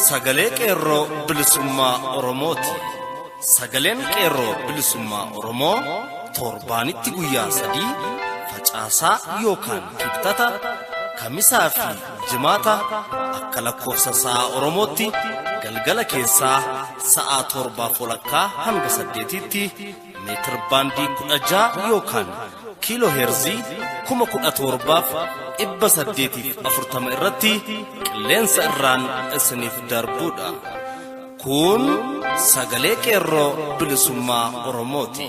sagalee qeerroo bilisummaa Oromooti. Sagaleen qeerroo bilisummaa Oromoo torbaanitti guyyaa 3 facaasaa yookaan kibxata kamisaa fi jimaata akka lakkoofsa sa'a Oromootti galgala keessaa sa'a 7:00 hanga 8tti meetir baandii 16 yookaan kiiloo heerzii 17,840 irratti qilleensa irraan isiniif darbuudha. Kun sagalee qeerroo bilisummaa Oromooti.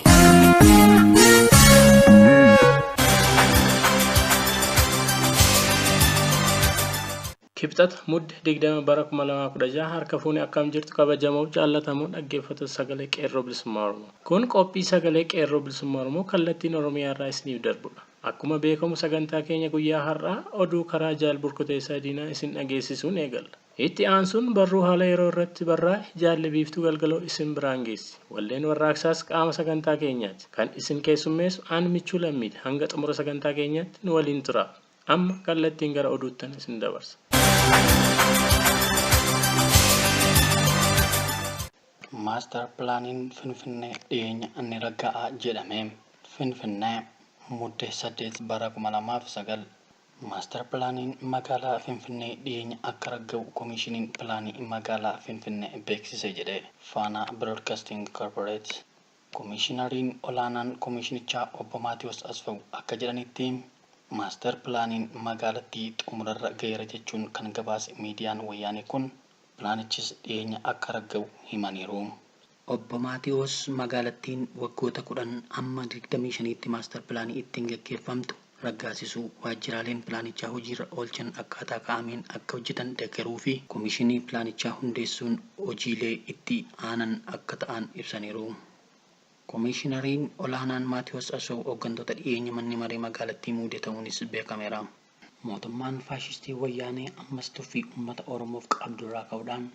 Kibxata mudde 20 bara 2016 harka fuuni akkam jirtu kabajamoo jaallatamoo dhaggeeffattoota sagalee qeerroo bilisummaa Oromoo. Kun qophii sagalee qeerroo bilisummaa Oromoo kallattiin Oromiyaa irraa isiniif darbudha. Akkuma beekamu sagantaa keenya guyyaa har'aa oduu karaa jaal burkuteessaa diinaa isin dhageessisuun eegalla. Itti aansuun barruu haala yeroo irratti barraa'e jaalli biiftuu galgaloo isin biraan geessi. Walleen warraaqsaas qaama sagantaa keenyaati. Kan isin keessummeessu aan michuu lammiidha. Hanga xumura sagantaa keenyaatti nu waliin tura. Amma kallattiin gara oduuttan isin dabarsa. Master Planning Finfinnee dhiyeenya inni ragga'aa jedhame. Finfinnee muddee 8 bara 2009 Master Planning magaalaa Finfinnee dhiyeenya akka ragga'u Komishiniin Pilaanii magaalaa Finfinnee beeksise jedhe Faana Broadcasting Corporate. Komishinariin olaanaan komishinichaa obbo Maatiyus Asfaw akka jedhanitti Master Planning magaalattii xumurarra ga'eera jechuun kan gabaase miidiyaan wayyaanee kun pilaanichis dhiyeenya akka ragga'u himaniiru. Obbo Maatiyus magaalattiin waggoota 10 amma 25tti Master Planning ittiin gaggeeffamtu raggaasisuu waajjiraaleen pilaanichaa hojiirra oolchan akkaataa kaa'ameen akka hojjetan deeggaruu fi komishinii pilaanichaa hundeessuun hojiilee itti aanan akka ta'an ibsaniiru. Komishinariin olaanaan Maatiyus Asfaw hooggantoota dhiyeenya manni maree magaalattii muude ta'uunis beekameera. Mootummaan faashistii wayyaanee ammas tuffii uummata Oromoof qabdurraa ka'uudhaan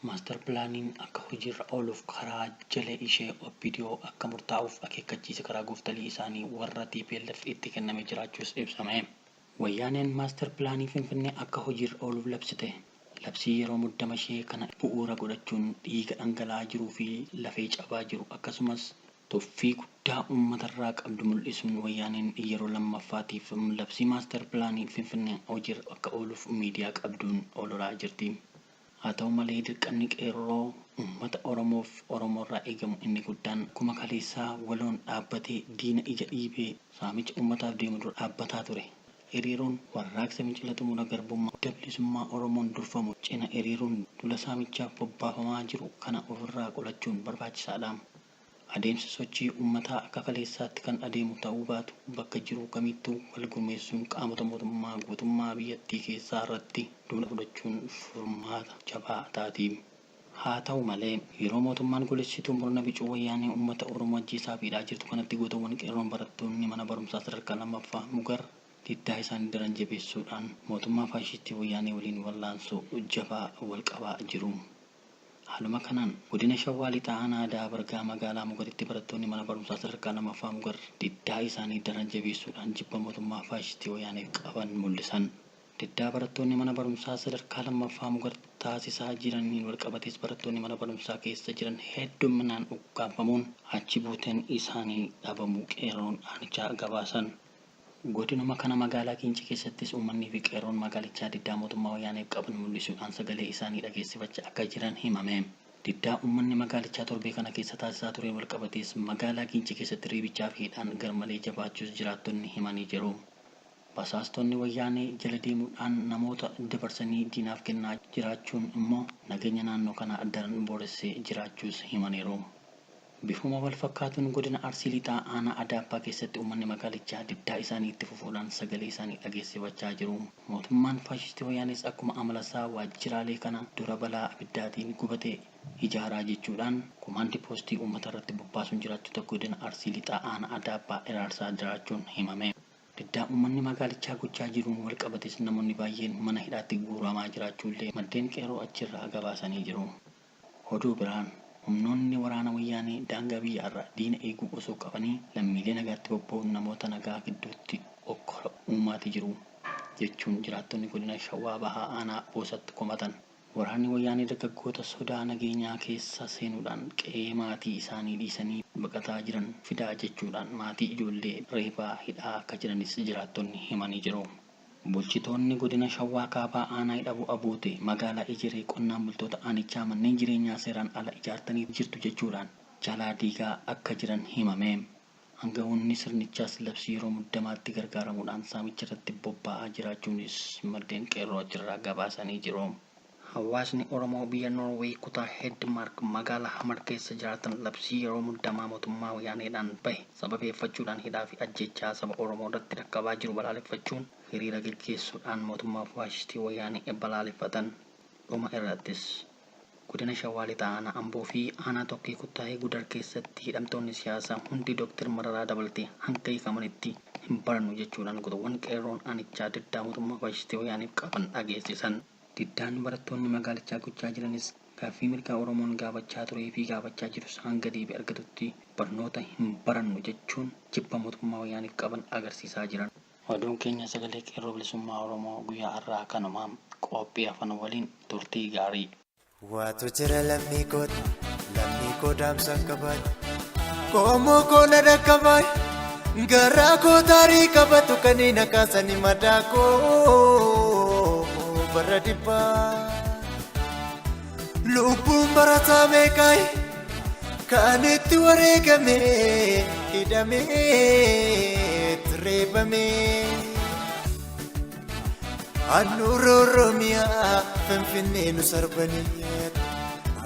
Master Planning akka hojiirra ooluuf karaa jalee ishee OPDO akka murtaa'uuf akeekkachiisa karaa gooftolii isaanii warra TPLF itti kenname jiraachuus ibsame. Wayyaaneen Master Planning Finfinnee akka hojiirra ooluuf labsite. Labsii yeroo muddama ishee kana bu'uura godhachuun dhiiga dhangala'aa jiruu fi lafee cabaa jiru akkasumas tuffii guddaa uummatarraa qabdu mul'isuun wayyaaneen yeroo lammaffaatiif labsii Master Planning Finfinnee hojiirra akka ooluuf miidiyaa qabduun ololaa jirti. Haa ta'u malee dirqamni qeerroo uummata Oromoof Oromoorraa eegamu inni guddaan kuma kaleessaa waloon dhaabbatee diina ija dhiibee saamicha uummataaf deemu dura dhaabbataa ture. Hiriiruun warraaqsa fincila xumura garbummaa bilisummaa Oromoon durfamu cina hiriiruun dula saamichaaf bobbaafamaa jiru kana ofirraa qolachuun barbaachisaadha. Adeemsi sochii uummataa akka kaleessaatti kan adeemu ta'uu baatu bakka jiru kamittuu wal gurmeessuun qaamota mootummaa guutummaa biyyattii keessaa irratti duula fudhachuun furmaata jabaa taati. Haa ta'u malee yeroo mootummaan golessituu murna bicuu wayyaanee uummata Oromoo ajjeesaa fiidhaa jirtu kanatti gootawwan qeerroon barattoonni mana barumsaa sadarkaa lammaffaa Mugar diddaa isaanii daran jabeessuudhaan mootummaa faashistii wayyaanee waliin wallaansoo jabaa wal qabaa jiru. Haaluma kanaan godina Shawaa Lixaa aanaa Aadaa Bargaa magaalaa Mugaritti barattoonni mana barumsaa sadarkaa lammaffaa Mugar diddaa isaanii daran jabeessuudhaan jibba mootummaa faashistii wayyaanee qaban mul'isan. Diddaa barattoonni mana barumsaa sadarkaa lammaffaa Mugar taasisaa jiraniin walqabatees barattoonni mana barumsaa keessa jiran hedduminaan ukkaanfamuun achi buuteen isaanii dhabamuu qeerroon aanichaa gabaasan. Godinuma kana magaalaa Kincii keessattis uummanni fi qeerroon magaalichaa diddaa mootummaa wayyaaneef qaban mul'isuudhaan sagalee isaanii dhageessifachaa akka jiran himame. Diddaa uummanni magaalichaa torbee kana keessa taasisaa ture walqabatees magaalaa Kincii keessatti reebichaa fi hidhaan garmalee jabaachuus jiraattonni himanii jiru. Basaastonni wayyaanee jala deemuudhaan namoota dabarsanii diinaaf kennaa jiraachuun immoo nageenya naannoo kanaa daran booressee jiraachuus himaniiru. Bifuma wal fakkaatuun godina Arsii Lixaa aanaa Adaabbaa keessatti uummanni magaalichaa diddaa isaanii itti fufuudhaan sagalee isaanii dhageessifachaa jiru. Mootummaan faashistii wayyaanees akkuma amalasaa waajjiraalee kana dura balaa abiddaatiin gubatee ijaaraa jechuudhaan komaandii poostii uummata irratti bobbaasuun jiraachuu godina Arsii Lixaa aanaa Adaabbaa iraarsaa jiraachuun himame. Diddaa uummanni magaalichaa gochaa jiruun walqabatees namoonni baay'een mana hidhaatti guuramaa jiraachuullee maddeen qeerroo achirraa gabaasanii jiru. Oduu biraan humnoonni waraana wayyaanee daangaa biyyaarraa diina eeguu osoo qabanii lammiilee nagaatti bobba'uun namoota nagaa gidduutti okkora uumaati jiru jechuun jiraattonni godina Shawaa Bahaa aanaa Boosatti komatan. Waraanni wayyaanee dargaggoota sodaa nageenyaa keessa seenuudhaan qe'ee maatii isaanii dhiisanii baqataa jiran fidaa jechuudhaan maatii ijoollee reebaa hidhaa akka jiranis jiraattonni himanii jiru. Bulchitoonni godina Shawaa Kaabaa aanaa Hidhabuu Abuute magaalaa Ejiree qonnaan bultoota aanichaa manneen jireenyaa seeraan ala ijaartanii jirtu jechuudhaan jalaa diigaa akka jiran himame. Aangawoonni sirnichaas labsii yeroo muddamaatti gargaaramuudhaan saamicha irratti bobba'aa jiraachuunis maddeen qeerroo achirraa gabaasanii jiru. Hawaasni Oromoo biyya Noorweey kutaa Hedmark magaalaa Hamar keessa jiraatan labsii yeroo muddamaa mootummaa wayyaaneedhaan bahe sababeeffachuudhaan hidhaa fi ajjechaa saba Oromoo irratti dhaqqabaa jiru balaaleffachuun hiriira gaggeessuudhaan mootummaa faashistii wayyaanee balaaleffatan. Dhuma irrattis godina Shawaa Lixaa aanaa Amboo fi aanaa Tokkee Kuttaayee Gudar keessatti hidhamtoonni siyaasaa hundi Dooktar Mararaa dabalatee hanga hiikamanitti hin barannu jechuudhaan gootawwan qeerroon aanichaa diddaa mootummaa faashistii wayyaaneef qaban dhageessisan. Diddaan barattoonni magaalichaa gochaa jiranis gaaffii mirgaa Oromoon gaafachaa turee fi gaafachaa jirus hanga deebii argatutti barnoota hin barannu jechuun jibba mootummaa wayyaaniif qaban agarsiisaa jiran. Oduun keenya sagalee qeerroo bilisummaa Oromoo guyyaa har'aa kanumaan qophii afaan waliin turtii gaarii. Waatu jira lammii koo daamsa qaban koomoo koona dhaqqaban garaa koo taarii qabatu kaniin akaasanii madaa koo barra dhibbaa lubbuun barataa meeqaayi kan itti wareegame hidhamee reebame handhuura Oromiyaa Finfinnee nu sarbanii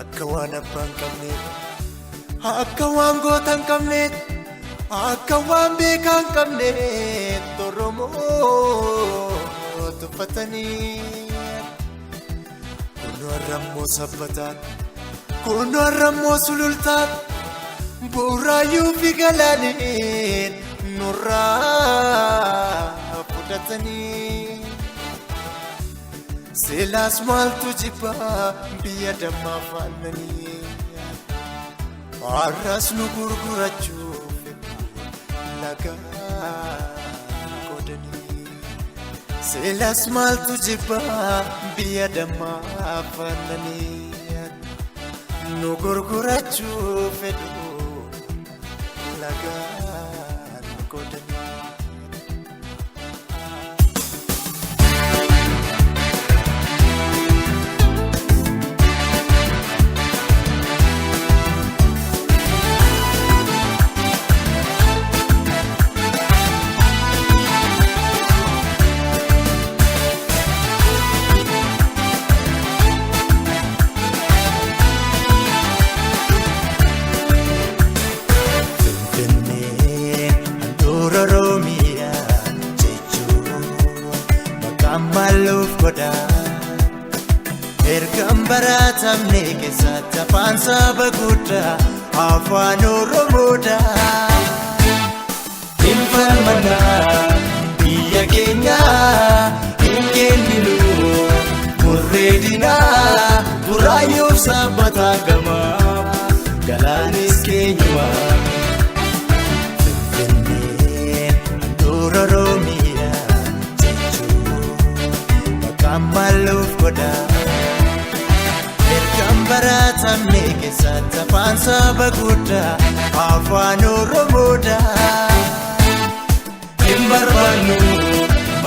akka waan abbaan qabneef akka waan goota hin qabneef akka waan beekaa hin qabneef Oromoo tuffatanii kunoo har'ammoo sabbataan kunoo har'ammoo sulultaan bu'uuraayyuu fi galaaniin nurraa fudhatanii silaas maaltu jibbaa biyya dammaa faannanii har'as nu gurgurachuuf lagaa qoodanii silaas maaltu jibbaa biyya dammaa faannanii nu gurgurachuuf lagaa qoodanii. Ergaan baratamne keessatti afaan saba guddaa afaan Oromoodhaa hin falmannaa biyya keenya hin kenninu murreedinaa buraayyuuf sabbataa gamaa galaanis keenyumaa Finfinnee handhuura Oromiyaa jechuun maqaan maaluuf godhaa. Baratamne keessatti afaan saba guddaa afaan Oromoodhaa hin barbaannu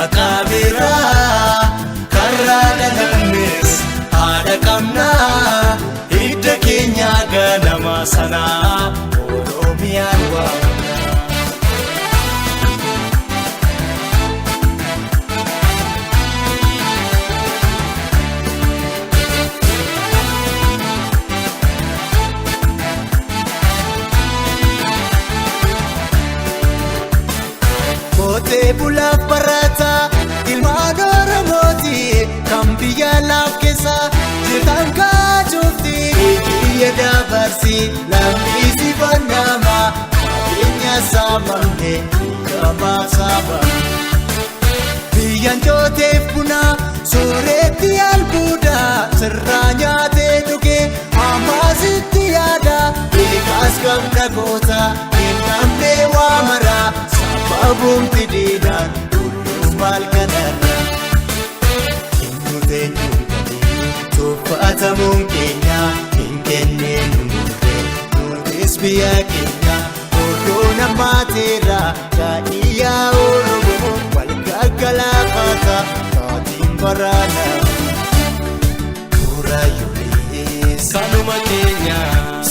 maqaa biraa karraa dhalannes haadha qabnaa hidda keenya ganama sanaa Oromiyaan waamna. Bulaaf barataa ilmaan Oromooti kan biyya laaf keessa jirtan kaajofti biyya dabarsi lammiisi banama qabeenya saamamne gabaaf saamamne biyyan jooteef buna sooretti albuuda sirraa nyaatee dhuge ammaasitti yaada beekaas qabda goota hin namne waa maraa. Abumti diidan dulluun maal kanarra hin nuteenya gadi tuffa Filatamuun keenya hin kenneen murree nutis biyya keenya odoo namaateera daadhiyaa Oromoo wal gaggalaafata kaatiin baraana Muraayyolees kanuma keenya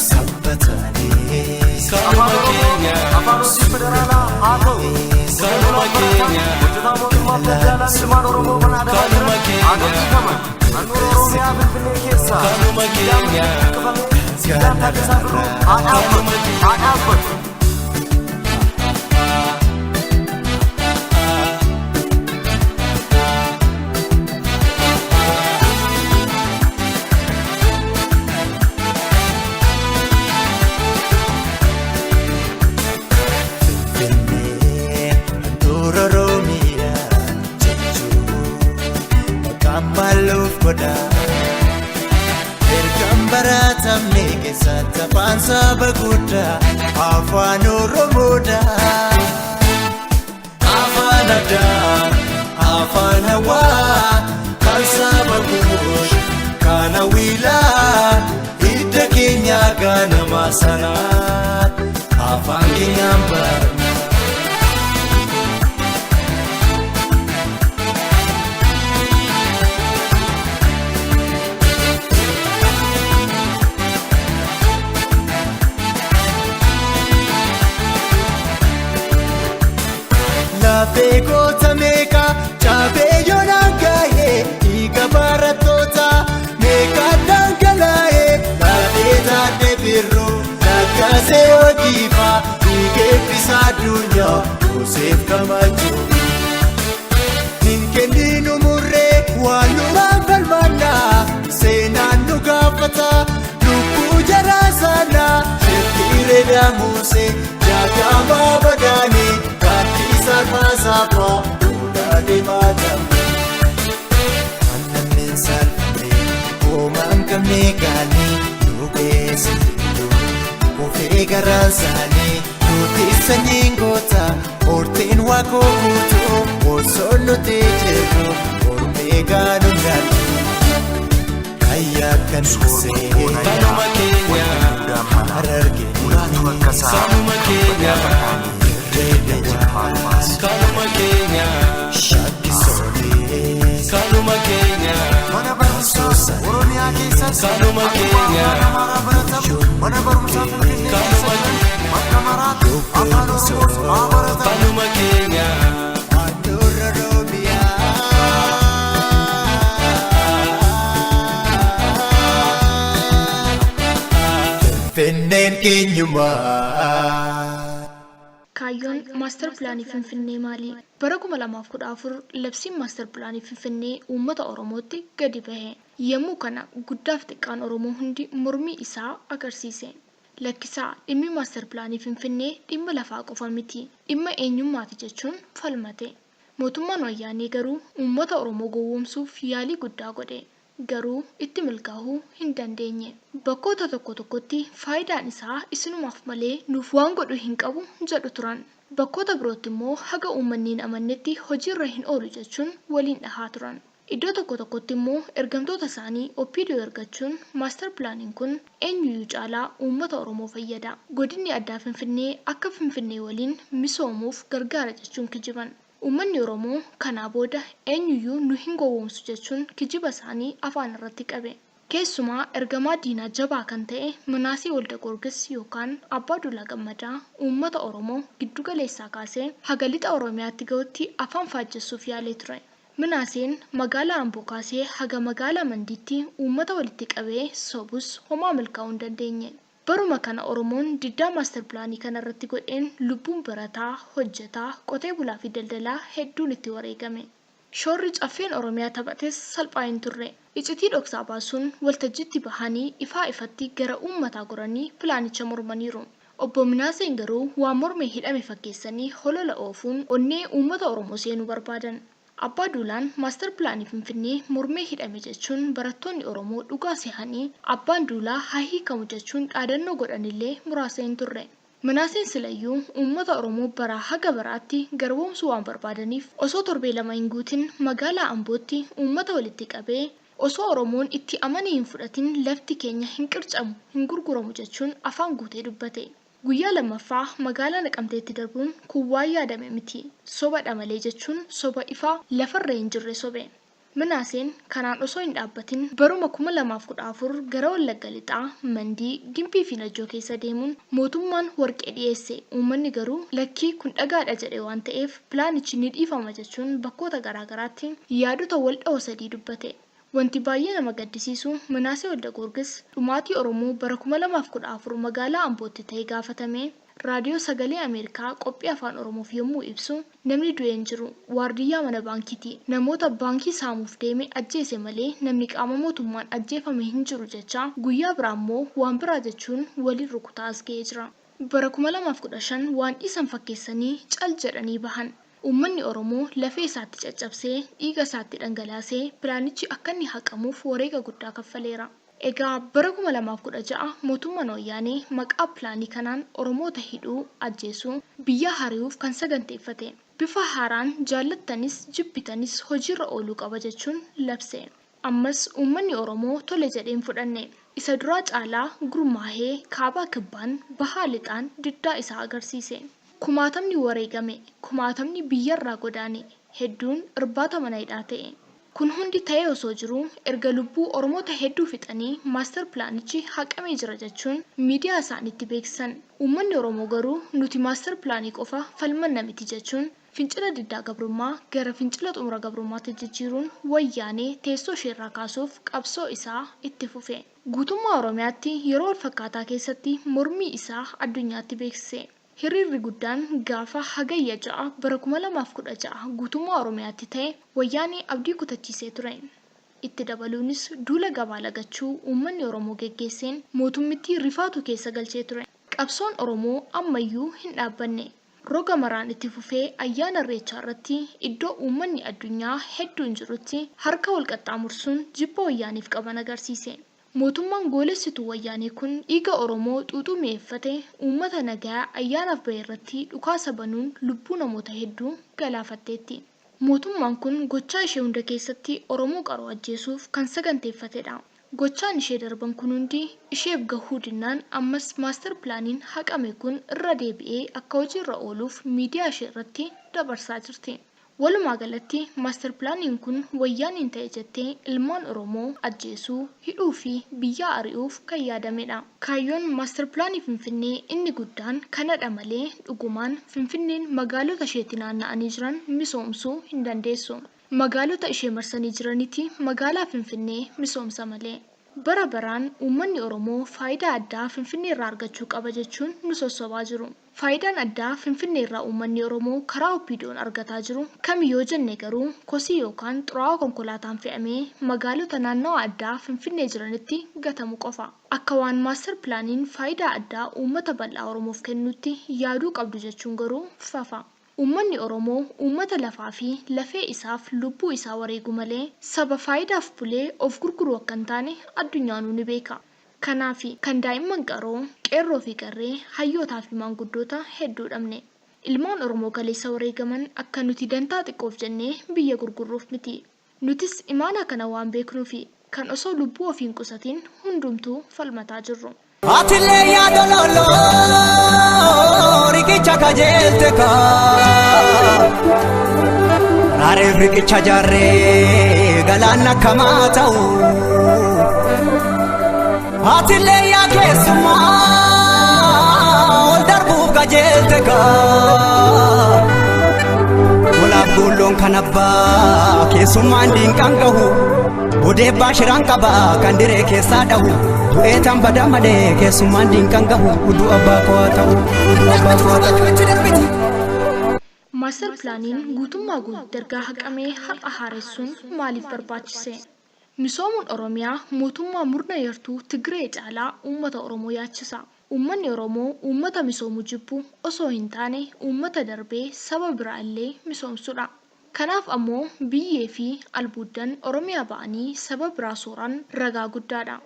sabbataanis kanuma keenya kanuma keenya kanuma keenya kanuma keenya Baratamne keessatti afaan saba guddaa afaan Oromoodha. Afaan addaa afaan hawaa kan saba guutuu kan hawilaa hidda keenya ganama sanaa afaan keenyaan barna. Beekota meeqa cabee yoonaan gahee dhiiga barattoota meeqa dhangalaa'ee baatee taatee birroo lakkasee hojiifaa dhiigeeffisa addunyaa Yoseef Kamachoo. Hin kenninu murree waan nuraan falmannaa seenaan nu gaafata lubbuu jaraa sanaa sheffiiree daamusee jaakamaa badaanii. Sarmaasaafa fuudhaalee maatamu Annammeen salphee hoomaan qabnee gaanii nu geessisu Ofee garaan saanii nuti sanyiin goota horteen waaqoo guutuu osoo nuti jirru hormee gaanuu gaanii Ayyaa kan dursee kanuma keenya Harargee kanuma keenya kanuma keenya Shakkisoolee kanuma keenya Mana barumsaa Oromiyaa keessatti kanuma keenya mana barumsaa Finfinnee keessatti bakka maraatti afaan Oromoo haa baratan. kanuma keenya Handhuura Oromiyaa Finfinneen keenyumaa. Kaayyoon maastar pilaanii Finfinnee maali? Bara 2014 labsiin maastar pilaanii Finfinnee uummata Oromootti gadi bahe. Yommuu kana guddaaf xiqqaan Oromoo hundi mormii isaa agarsiise. Lakkisaa dhimmi maastar pilaanii Finfinnee dhimma lafaa qofa miti. Dhimma eenyummaati jechuun falmate. Mootummaan wayyaanee garuu uummata Oromoo gowwoomsuuf yaalii guddaa godhe. Garuu itti milkaa'uu hin dandeenye. Bakkoota tokko tokkotti faayidaan isaa isinumaaf malee nuuf waan godhu hin qabu jedhu turan. Bakkoota birootti immoo haga uummanni hin amannetti hojiirra hin oolu jechuun waliin dhahaa turan. Iddoo tokko tokkotti immoo ergamtoota isaanii OPDO ergachuun maastar pilaaniin kun eenyuyyuu caalaa uummata Oromoo fayyada. Godinni addaa Finfinnee akka Finfinnee waliin misoomuuf gargaara jechuun kijiban. Uummanni Oromoo kanaa booda eenyuyyuu nu hin gowwoomsu jechuun kijiba isaanii afaan irratti qabe. Keessumaa ergamaa diinaa jabaa kan ta'e Minaasee Walda Goorgis yookaan Abbaa Duulaa Gammadaa uummata Oromoo giddu galeessaa kaasee haga lixa Oromiyaatti ga'utti afaan faajjessuuf yaalee ture. Minaaseen magaalaa Amboo kaasee haga magaalaa Mandiitti uummata walitti qabee sobus homaa milkaa'uu hin dandeenye. Baruma kana Oromoon diddaa maastar pilaanii kanarratti godheen lubbuun barataa, hojjetaa, qotee bulaa fi daldalaa hedduun itti wareegame. Shoorri caffeen Oromiyaa taphates salphaa hin turre. Icitii dhoksaa baasuun waltajjiitti bahanii ifaa ifatti gara uummataa goranii pilaanicha mormaniiru. Obbo Minaaseen garuu waan mormee hidhame fakkeessanii holola oofuun onnee uummata Oromoo seenuu barbaadan. Abbaa Duulaan maastar pilaanii Finfinnee mormee hidhame jechuun barattoonni Oromoo dhugaa sehanii Abbaan Duulaa haa hiikamu jechuun dhaadannoo godhanillee muraasa hin turre. Minaaseen silayyuu uummata Oromoo baraa haga baraatti garboomsuu waan barbaadaniif osoo torbee lama hin guutin magaalaa Ambootti uummata walitti qabee Osoo Oromoon itti amanee hin fudhatin lafti keenya hin qircamu, hin gurguramu jechuun afaan guutee dubbate. Guyyaa lammaffaa magaalaa Naqamteetti darbuun kun waan yaadame miti. Sobadha malee jechuun soba ifaa lafarra hin jirre sobe. Minaaseen kanaan osoo hin dhaabbatin baruma 2014 gara Wallagga Lixaa, Mandii, Gimbii fi Najjoo keessa deemuun mootummaan warqee dhiyeesse. Uummanni garuu lakkii kun dhagaadha jedhe waan ta'eef pilaanichi ni dhiifama jechuun bakkoota garaagaraatti yaadota wal dha'oo sadii dubbate. Wanti baay'ee nama gaddisiisu Minaasee Waldagoorgis dhumaatii Oromoo bara 2014 magaalaa Ambootti ta'e gaafatame raadiyoo sagalee Ameerikaa qophii afaan Oromoof yommuu ibsu namni du'e hin jiru waardiyyaa mana baankiiti. Namoota baankii saamuuf deeme ajjeese malee namni qaama mootummaan ajjeefame hin jiru jecha guyyaa biraa immoo waan biraa jechuun waliin rukutaa as ga'ee jira. Bara 2015 waan dhiisan fakkeessanii cal jedhanii bahan. Uummanni Oromoo lafee isaatti caccabsee dhiiga isaatti dhangalaasee pilaanichi akka inni haqamuuf wareega guddaa kaffaleera. Egaa bara 2016 mootummaan Wayyaanee maqaa pilaanii kanaan Oromoota hidhuu, ajjeesuu, biyya hari'uuf kan saganteeffate. Bifa haaraan jaallattanis jibbitanis hojiirra ooluu qaba jechuun labse. Ammas uummanni Oromoo tole jedheen fudhanne. Isa duraa caalaa gurmaahee kaabaa kibbaan bahaa lixaan diddaa isaa agarsiise. Kumaatamni wareegame, kumaatamni biyyarraa godaane, hedduun irbaata mana hidhaa ta'e. Kun hundi ta'ee osoo jiru erga lubbuu Oromoota hedduu fixanii maaster pilaanichi haqamee jira jechuun miidiyaa isaaniitti beeksisan. Uummanni Oromoo garuu nuti maaster pilaanii qofa falmanna miti jechuun fincila diddaa gabrummaa gara fincila xumura gabrummaatti jijjiiruun Wayyaanee teessoo isheerraa kaasuuf qabsoo isaa itti fufe. Guutummaa Oromiyaatti yeroo wal fakkaataa keessatti mormii isaa addunyaatti beeksise. Hiriirri guddaan gaafa hagayya 6 bara 2016 guutummaa Oromiyaatti ta'e Wayyaanee abdii kutachiisee ture. Itti dabaluunis duula gabaa lagachuu uummanni Oromoo geggeesseen mootummittii rifaatu keessa galchee ture. Qabsoon Oromoo ammayyuu hin dhaabbanne. Roga maraan itti fufee ayyaana Irreechaa irratti iddoo uummanni addunyaa hedduun jirutti harka wal qaxxaamursuun jibba Wayyaaniif qaban agarsiise. Mootummaan goolessituu Wayyaanee kun dhiiga Oromoo xuuxuu mi'eeffate uummata nagaa ayyaanaaf ba'e irratti dhukaasa banuun lubbuu namoota hedduu galaafatteetti. Mootummaan kun gochaa ishee hunda keessatti Oromoo qaroo ajjeesuuf kan saganteeffatedha. Gochaan ishee darban kun hundi isheef gahuu dinnaan ammas maaster pilaaniin haqame kun irra deebi'ee akka hojiirra ooluuf miidiyaa ishee irratti dabarsaa jirti. Walumaa galatti maaster pilaaniin kun Wayyaaniin ta'e jettee ilmaan Oromoo ajjeesuu, hidhuu fi biyya ari'uuf kan yaadamedha. Kaayyoon maaster pilaanii Finfinnee inni guddaan kanadha malee dhugumaan Finfinneen magaalota isheetti naanna'anii jiran misoomsuu hin dandeessu. Magaalota ishee marsanii jiranitti magaalaa Finfinnee misoomsa malee. Bara baraan uummanni Oromoo faayidaa addaa Finfinnee irraa argachuu qaba jechuun nu sossobaa jiru. Faayidaan addaa Finfinnee irraa uummanni Oromoo karaa Oppiidoon argataa jiru kami yoo jenne garuu kosii yookaan xuraawaa konkolaataan fe'amee magaalota naannawaa addaa Finfinnee jiranitti gatamu qofa. Akka waan maaster pilaaniin faayidaa addaa uummata bal'aa Oromoof kennutti yaaduu qabdu jechuun garuu fafa. Uummanni Oromoo uummata lafaa fi lafee isaaf lubbuu isaa wareegu malee saba faayidaaf bulee of gurguru akka hin taane addunyaanuu ni beeka. Kanaaf kan daa'imman qaroo, qeerroo fi qarree, hayyootaa fi maanguddoota hedduu dhabne. Ilmaan Oromoo kaleessa wareegaman akka nuti dantaa xiqqoof jennee biyya gurgurruuf miti. Nutis imaanaa kana waan beeknuufi kan osoo lubbuu ofii hin qusatiin hundumtuu falmataa jirru. Atilee yaada loloo riqicha kajeelte kaa Raareef riqicha jaarree galaana kamaa ta'u Atilee yaa keessumaa ol darbuuf kajeelte kaa Olaaf gulloon kan abbaa keessummaan diinqaan gahu Odeebbaa shiraan qabaa kan diree keessaa dhahu Du'eetan bada malee keessummaan diinqaan gahu Uduu abbaa koo ta'u Maaster pilaaniin guutummaa guutuu ergaa haqamee haqa haaressuun maaliif barbaachise? Misoomuun Oromiyaa mootummaa murna yartuu Tigree caalaa uummata Oromoo yaachisa. Uummanni Oromoo uummata misoomuu jibbu osoo hin taane uummata darbee saba biraa illee misoomsudha. Kanaaf ammoo biyyee fi albuuddan Oromiyaa ba'anii saba biraa sooran ragaa guddaadha.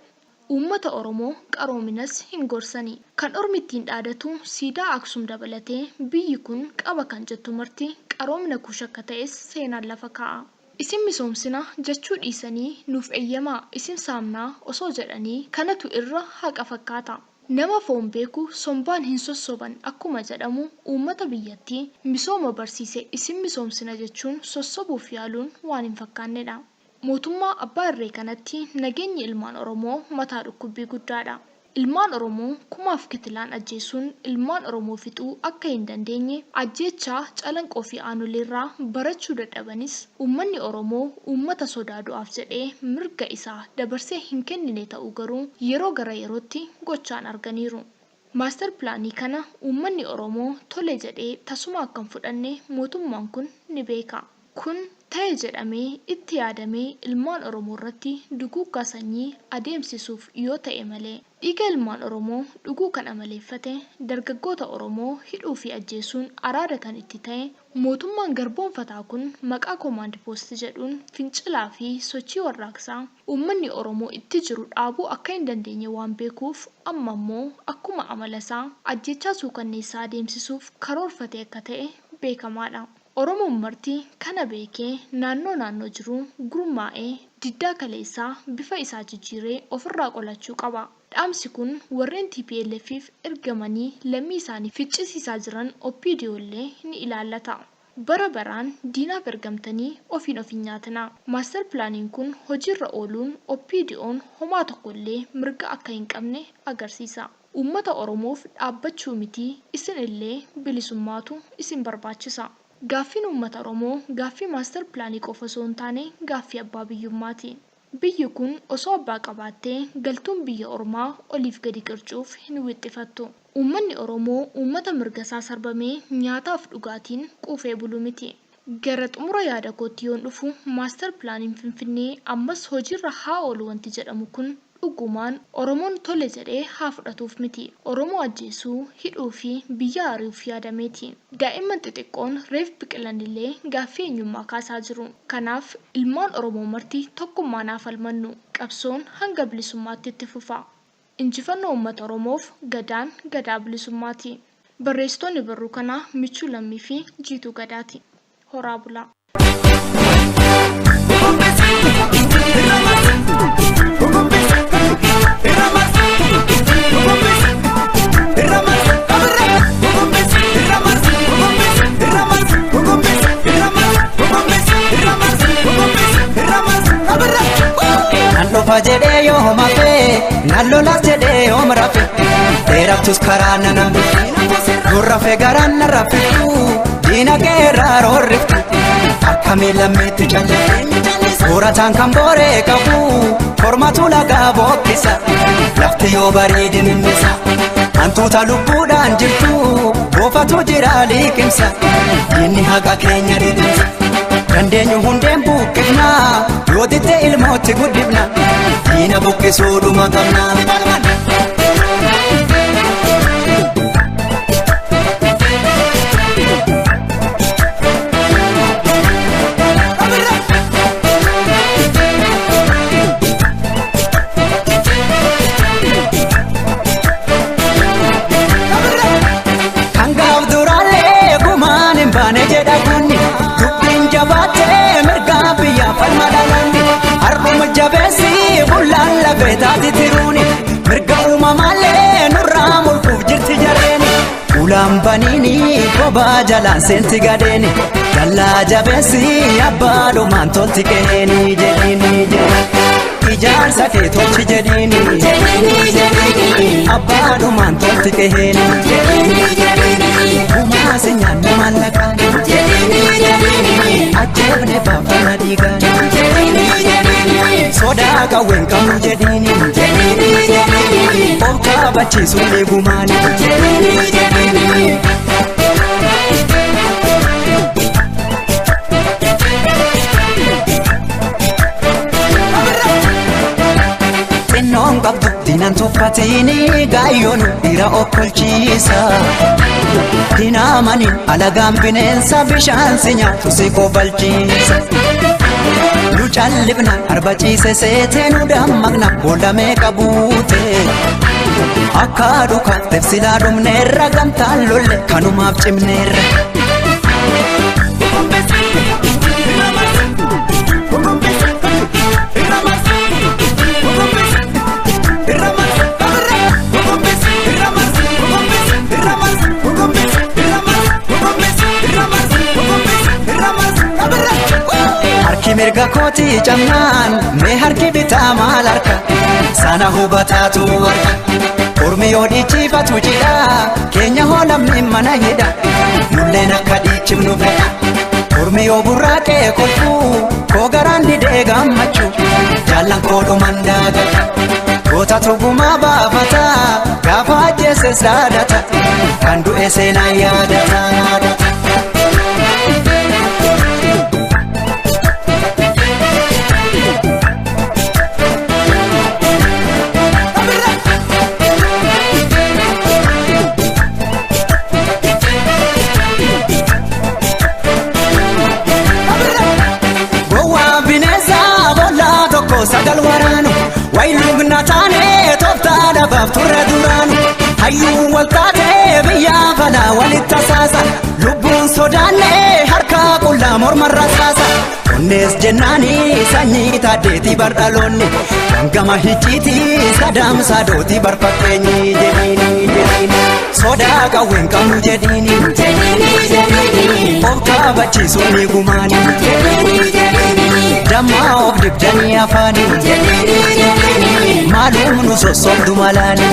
Uummata Oromoo qaroominas hin gorsanii. Kan Ormi ittiin dhaadatu siidaa Aksum dabalatee biyyi kun qaba kan jettu marti qaroomina kuush akka ta'es seenaan lafa kaa'a. isin misoomsina jechuu dhiisanii nuuf eeyyamaa isin saamnaa osoo jedhanii kanatu irra haqa fakkaata. Nama foon beeku sombaan hin sossoban akkuma jedhamu uummata biyyattii misooma barsiise isin misoomsina jechuun sossobuuf yaaluun waan hin fakkaannedha. Mootummaa abbaa irree kanatti nageenyi ilmaan Oromoo mataa dhukkubbii guddaadha. Ilmaan Oromoo kumaaf kitilaan ajjeesuun ilmaan Oromoo fixuu akka hin dandeenye ajjeechaa calanqoo fi aanoleerraa barachuu dadhabanis uummanni Oromoo uummata sodaa du'aaf jedhee mirga isaa dabarsee hin kennine ta'uu garuu yeroo gara yerootti gochaan arganiiru. Maaster pilaanii kana uummanni Oromoo tole jedhee tasuma akka hin fudhanne mootummaan kun ni beeka. Kun ta'e jedhamee itti yaadamee ilmaan Oromoo irratti duguuggaa sanyii adeemsisuuf yoo ta'e malee dhiiga ilmaan Oromoo dhuguu kan amaleeffate dargaggoota Oromoo hidhuu fi ajjeesuun araada kan itti ta'e mootummaan garboonfataa kun maqaa koomaand poost jedhuun fincilaa fi sochii warraaqsaa uummanni Oromoo itti jiru dhaabuu akka hin dandeenye waan beekuuf amma immoo akkuma amalasaa ajjechaa suukanneessaa adeemsisuuf karoorfate akka ta'e beekamaadha. Oromoon marti kana beekee naannoo jiru gurmaa'ee diddaa kaleessaa bifa isaa jijjiiree ofirraa qolachuu qaba. Dhaamsi kun warreen TPLF'if ergamanii lammii isaanii ficcisiisaa jiran OPDO illee ni ilaallata. Bara baraan diinaaf ergamtanii ofiin nyaatina. Maaster pilaaniin kun hojiirra ooluun OPDO'n homaa tokkollee mirga akka hin qabne agarsiisa. Uummata Oromoof dhaabbachuu miti isin illee bilisummaatu isin barbaachisa. Gaaffiin uummata Oromoo gaaffii maaster pilaanii qofa osoo hin taane gaaffii abbaa biyyummaati. Biyyi kun osoo abbaa qabaattee galtuun biyya ormaa oliif gadi qircuuf hin wixxifattu. Uummanni Oromoo uummata mirga isaa sarbamee nyaataaf dhugaatiin quufee bulu miti. Gara xumura yaada kootti yoon dhufu maaster pilaaniin Finfinnee ammas hojiirra haa oolu wanti jedhamu kun dhugumaan Oromoon tole jedhee haa fudhatuuf miti. Oromoo ajjeesuu, hidhuu fi biyya ari'uuf yaadameeti. Daa'imman xixiqqoon reef biqilan illee gaaffii eenyummaa kaasaa jiru. Kanaaf ilmaan Oromoo marti tokkummaan haa falmannu. Qabsoon hanga bilisummaatti itti fufa. Injifannoo uummata Oromoof Gadaan Gadaa bilisummaati. Barreessitoonni barruu kanaa Michuu Lammii fi Jiituu Gadaati. Horaa bulaa. Nandofa jedhee yoo homafe nallolas jedhee yoo marafe dheeraftus karaa nanambe gurrafe garaan narrafitu diinagee irraa roorriftu akkamii lammeetti calle soorataan kan booree qabu kormatu lagaa bookkisa lafti yoo bareedin innisa hantuuta lubbuudhaan jirtu boofatu jira liqimsa diinni haqa keenya didimsa dandeenyu hundeen buqqifna yoo ditte ilmootti guddifna diina buqqisuudhuma qabna. Ulambanini koba jalan senti gadeni Jalla jabesi abbaadhumaan tolti qeeni jedhini Ijaarsa kee tolchi jedhini abbaadhumaan tolti qeeni Kumaasi nyaanni mallaqaan ajjeefne baafana dhiigaan sodaa qawween qabnu jedhini of kaabachiisuun eegumaani xinnoon qabdu diinan tuffatini gaayyoon dhiira okkolchiisa diinaamaniin alagaan bineensa bishaan si nyaatu si kofalchiisa nu callifna arbaciise seetee nu dammaqna booddamee qabuute akka dhukaafteef silaa dhumneerra gamtaan lolle kanumaaf cimneerra. kooti camnaan mee harki bitaa maal harka sana hubataatu harka ormi yoo dhiichifatu jidha keenya hoo namni mana hidha nulleen akka dhiichifnu fedha ormi yoo burraaqee kolfuu koo garaan didee gammachuu jaallan koo dhuman daagata goota tugumaa baafata gaafa ajjeeses dhaadata kan du'e seenaa yaadata. Sagal waraanu wayluu nataanee tooftaa dhabaaf turre duraanu hayyuu waltaatee biyyaa falaa walitti tasaasa lubbuun sodaannee harka qullaa morma rasaasa onnees jennaanii sanyii taaddeetii bardhaloonni gama hicciitii sadaamsaa dootii barfakkeenyi jedhiini sodaa qawween qabnu jedhiini of kaabachiisuun ni gumaani damma of dibdanii afaani maalum nu sossobdu malaani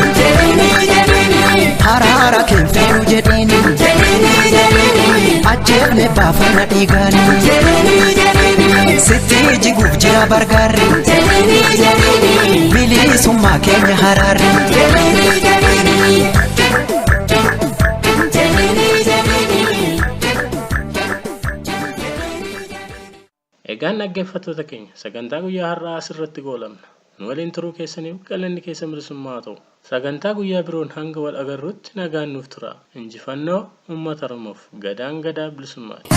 haraara keenfeenu jedhiini ajjeefne baafana dhiigaani sitti jiguuf jira bargaarri bilisummaa keenya haraarri. Egaan dhaggeeffattoota keenya sagantaa guyyaa har'aa asirratti goolabna. Nu waliin turuu keessaniif galanni keessa bilisummaa ta'u. Sagantaa guyyaa biroon hanga wal agarruutti nagaan nuuf tura. Injifannoo uummata Oromoof gadaan gadaa bilisummaati.